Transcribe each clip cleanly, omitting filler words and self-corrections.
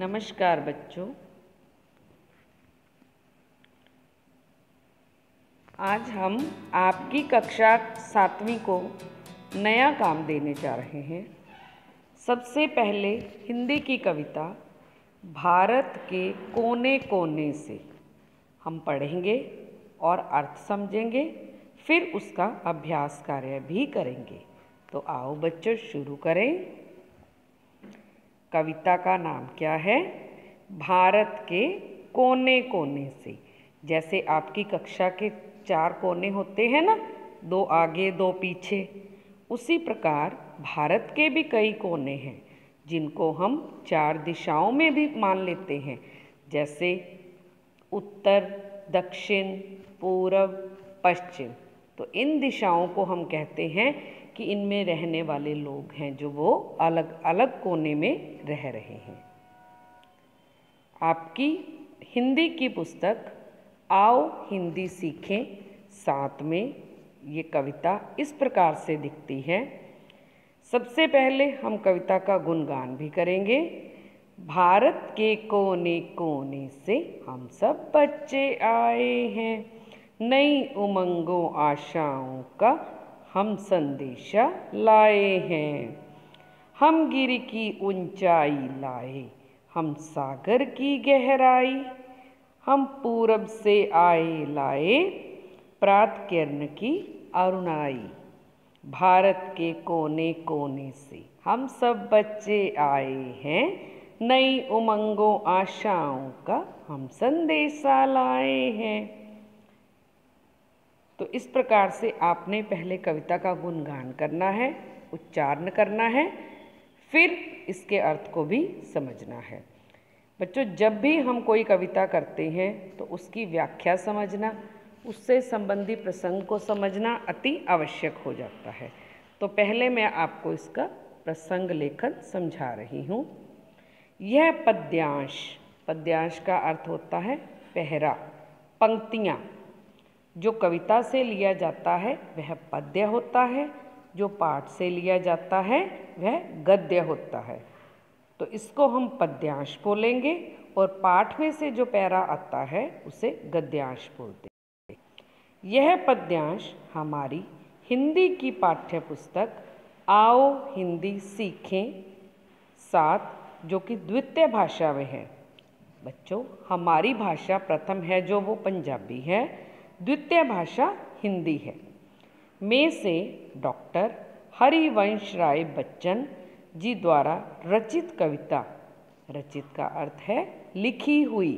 नमस्कार बच्चों। आज हम आपकी कक्षा 7वीं को नया काम देने जा रहे हैं। सबसे पहले हिंदी की कविता भारत के कोने कोने से हम पढ़ेंगे और अर्थ समझेंगे, फिर उसका अभ्यास कार्य भी करेंगे। तो आओ बच्चों शुरू करें। कविता का नाम क्या है? भारत के कोने कोने से। जैसे आपकी कक्षा के 4 कोने होते हैं ना, 2 आगे 2 पीछे, उसी प्रकार भारत के भी कई कोने हैं जिनको हम 4 दिशाओं में भी मान लेते हैं, जैसे उत्तर, दक्षिण, पूर्व, पश्चिम। तो इन दिशाओं को हम कहते हैं कि इनमें रहने वाले लोग हैं जो वो अलग अलग कोने में रह रहे हैं। आपकी हिंदी की पुस्तक आओ हिंदी सीखें 7 में ये कविता इस प्रकार से दिखती है। सबसे पहले हम कविता का गुणगान भी करेंगे। भारत के कोने कोने से हम सब बच्चे आए हैं, नई उमंगों आशाओं का हम संदेशा लाए हैं। हम गिर की ऊंचाई लाए, हम सागर की गहराई, हम पूरब से आए लाए प्रात किरण की अरुणाई। भारत के कोने कोने से हम सब बच्चे आए हैं, नई उमंगों आशाओं का हम संदेशा लाए हैं। तो इस प्रकार से आपने पहले कविता का गुणगान करना है, उच्चारण करना है, फिर इसके अर्थ को भी समझना है। बच्चों, जब भी हम कोई कविता करते हैं तो उसकी व्याख्या समझना, उससे संबंधी प्रसंग को समझना अति आवश्यक हो जाता है। तो पहले मैं आपको इसका प्रसंग लेखन समझा रही हूँ। यह पद्यांश, पद्यांश का अर्थ होता है पहरा, पंक्तियाँ। जो कविता से लिया जाता है वह पद्य होता है, जो पाठ से लिया जाता है वह गद्य होता है। तो इसको हम पद्यांश बोलेंगे और पाठ में से जो पैरा आता है उसे गद्यांश बोलते हैं। यह पद्यांश हमारी हिंदी की पाठ्य पुस्तक आओ हिंदी सीखें 7, जो कि द्वितीय भाषा में है। बच्चों, हमारी भाषा प्रथम है जो वो पंजाबी है, द्वितीय भाषा हिंदी है। में से डॉक्टर हरिवंश राय बच्चन जी द्वारा रचित कविता, रचित का अर्थ है लिखी हुई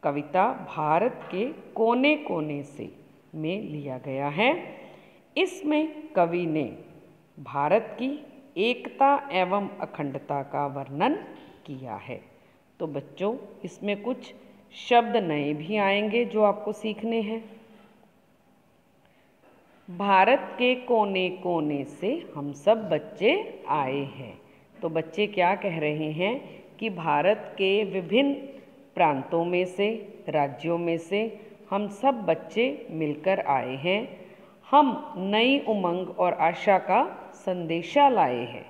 कविता भारत के कोने कोने से में लिया गया है। इसमें कवि ने भारत की एकता एवं अखंडता का वर्णन किया है। तो बच्चों, इसमें कुछ शब्द नए भी आएंगे जो आपको सीखने हैं। भारत के कोने कोने से हम सब बच्चे आए हैं। तो बच्चे क्या कह रहे हैं कि भारत के विभिन्न प्रांतों में से, राज्यों में से हम सब बच्चे मिलकर आए हैं। हम नई उमंग और आशा का संदेशा लाए हैं।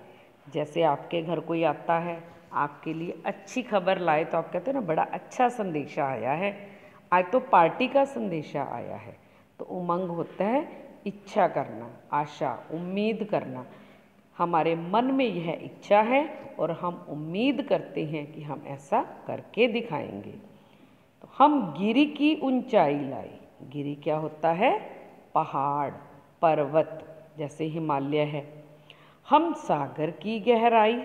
जैसे आपके घर कोई आता है, आपके लिए अच्छी खबर लाए तो आप कहते हैं ना, बड़ा अच्छा संदेशा आया है, आज तो पार्टी का संदेशा आया है। तो उमंग होता है इच्छा करना, आशा, उम्मीद करना। हमारे मन में यह इच्छा है और हम उम्मीद करते हैं कि हम ऐसा करके दिखाएंगे। तो हम गिरी की ऊंचाई लाए। गिरी क्या होता है? पहाड़, पर्वत, जैसे हिमालय है। हम सागर की गहराई,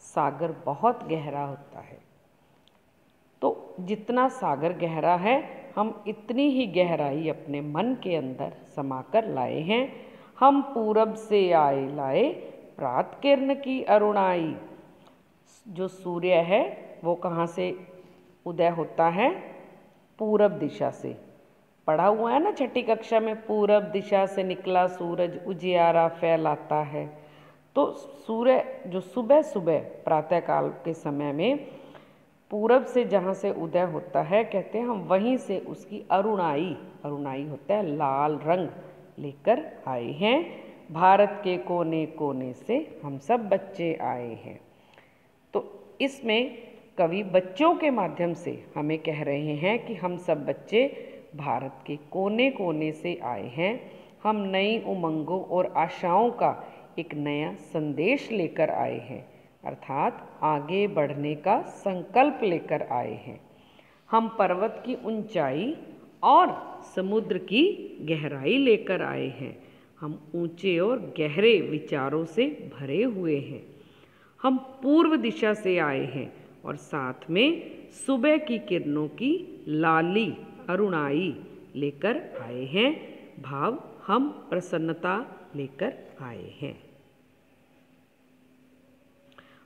सागर बहुत गहरा होता है, तो जितना सागर गहरा है हम इतनी ही गहराई अपने मन के अंदर समाकर लाए हैं। हम पूरब से आए लाए प्रात किरण की अरुणाई। जो सूर्य है वो कहाँ से उदय होता है? पूरब दिशा से। पढ़ा हुआ है ना छठी कक्षा में, पूरब दिशा से निकला सूरज उजियारा फैलाता है। तो सूर्य जो सुबह सुबह प्रातःकाल के समय में पूरब से जहाँ से उदय होता है, कहते हैं हम वहीं से उसकी अरुणाई, अरुणाई होता है लाल रंग, लेकर आए हैं। भारत के कोने कोने से हम सब बच्चे आए हैं। तो इसमें कवि बच्चों के माध्यम से हमें कह रहे हैं कि हम सब बच्चे भारत के कोने कोने से आए हैं। हम नई उमंगों और आशाओं का एक नया संदेश लेकर आए हैं, अर्थात आगे बढ़ने का संकल्प लेकर आए हैं। हम पर्वत की ऊंचाई और समुद्र की गहराई लेकर आए हैं। हम ऊंचे और गहरे विचारों से भरे हुए हैं। हम पूर्व दिशा से आए हैं और साथ में सुबह की किरणों की लाली अरुणाई लेकर आए हैं। भाव हम प्रसन्नता लेकर आए हैं।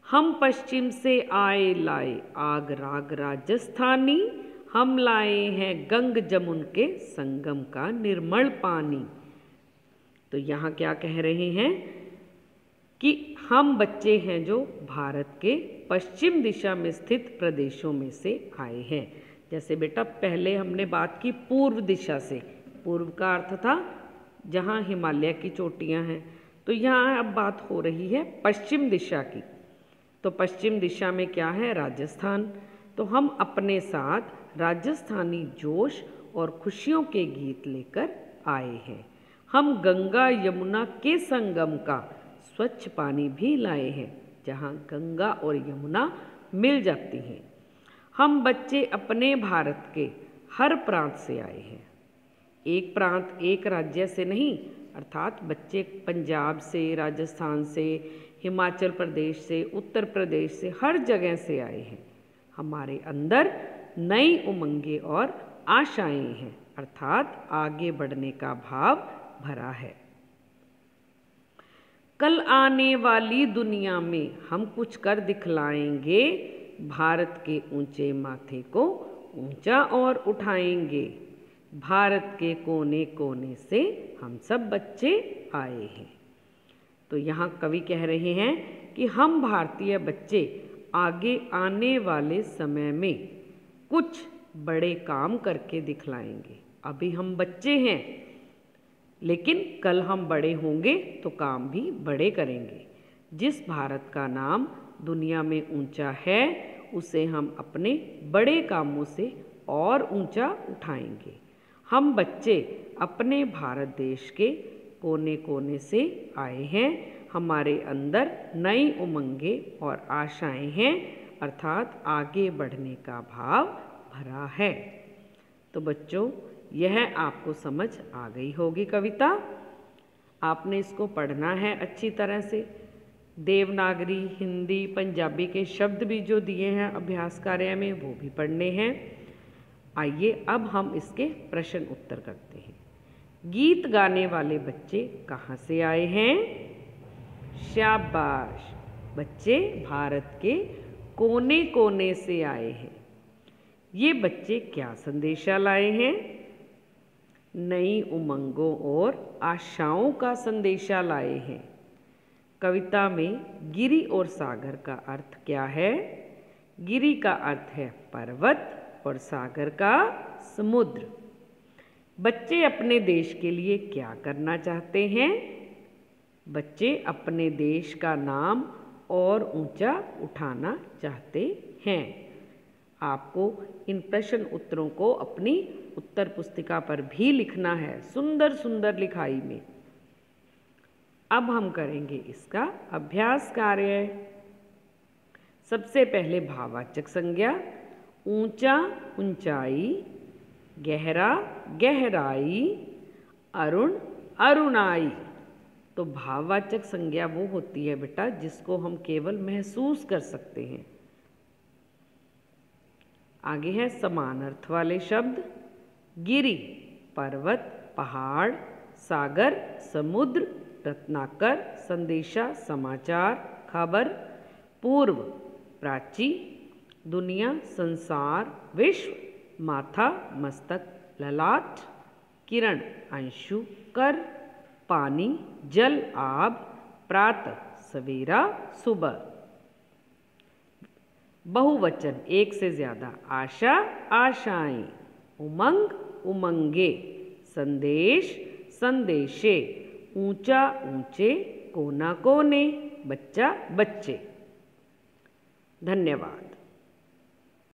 हम पश्चिम से आए लाए आग राग राजस्थानी, हम लाए हैं गंग जमुन के संगम का निर्मल पानी। तो यहाँ क्या कह रहे हैं कि हम बच्चे हैं जो भारत के पश्चिम दिशा में स्थित प्रदेशों में से आए हैं। जैसे बेटा पहले हमने बात की पूर्व दिशा से, पूर्व का अर्थ था जहाँ हिमालय की चोटियाँ हैं, तो यहाँ अब बात हो रही है पश्चिम दिशा की। तो पश्चिम दिशा में क्या है? राजस्थान। तो हम अपने साथ राजस्थानी जोश और खुशियों के गीत लेकर आए हैं। हम गंगा यमुना के संगम का स्वच्छ पानी भी लाए हैं, जहाँ गंगा और यमुना मिल जाती हैं। हम बच्चे अपने भारत के हर प्रांत से आए हैं। एक प्रांत एक राज्य से नहीं, अर्थात बच्चे पंजाब से, राजस्थान से, हिमाचल प्रदेश से, उत्तर प्रदेश से, हर जगह से आए हैं। हमारे अंदर नई उमंगें और आशाएं हैं, अर्थात आगे बढ़ने का भाव भरा है। कल आने वाली दुनिया में हम कुछ कर दिखलाएंगे, भारत के ऊंचे माथे को ऊंचा और उठाएंगे। भारत के कोने कोने से हम सब बच्चे आए हैं। तो यहाँ कवि कह रहे हैं कि हम भारतीय बच्चे आगे आने वाले समय में कुछ बड़े काम करके दिखलाएंगे। अभी हम बच्चे हैं, लेकिन कल हम बड़े होंगे तो काम भी बड़े करेंगे। जिस भारत का नाम दुनिया में ऊंचा है, उसे हम अपने बड़े कामों से और ऊंचा उठाएंगे। हम बच्चे अपने भारत देश के कोने कोने से आए हैं। हमारे अंदर नई उमंगें और आशाएं हैं, अर्थात आगे बढ़ने का भाव भरा है। तो बच्चों, यह आपको समझ आ गई होगी कविता। आपने इसको पढ़ना है अच्छी तरह से। देवनागरी, हिंदी, पंजाबी के शब्द भी जो दिए हैं अभ्यास कार्य में, वो भी पढ़ने हैं। आइए अब हम इसके प्रश्न उत्तर करते हैं। गीत गाने वाले बच्चे कहाँ से आए हैं? शाबाश, बच्चे भारत के कोने कोने से आए हैं। ये बच्चे क्या संदेशा लाए हैं? नई उमंगों और आशाओं का संदेशा लाए हैं। कविता में गिरी और सागर का अर्थ क्या है? गिरी का अर्थ है पर्वत और सागर का समुद्र। बच्चे अपने देश के लिए क्या करना चाहते हैं? बच्चे अपने देश का नाम और ऊंचा उठाना चाहते हैं। आपको इन प्रश्न उत्तरों को अपनी उत्तर पुस्तिका पर भी लिखना है, सुंदर सुंदर लिखाई में। अब हम करेंगे इसका अभ्यास कार्य। सबसे पहले भाववाचक संज्ञा। ऊंचा ऊंचाई, गहरा गहराई, अरुण अरुणाई। तो भाववाचक संज्ञा वो होती है बेटा जिसको हम केवल महसूस कर सकते हैं। आगे है समान अर्थ वाले शब्द। गिरी पर्वत पहाड़, सागर समुद्र, रत्नाकर संदेशा समाचार खबर, पूर्व प्राची, दुनिया संसार विश्व, माथा मस्तक ललाट, किरण अंशु कर, पानी जल आब, प्रातः सवेरा सुबह। बहुवचन एक से ज्यादा। आशा आशाएं, उमंग उमंगे, संदेश संदेशे, ऊंचा ऊंचे, कोना कोने, बच्चा बच्चे। धन्यवाद।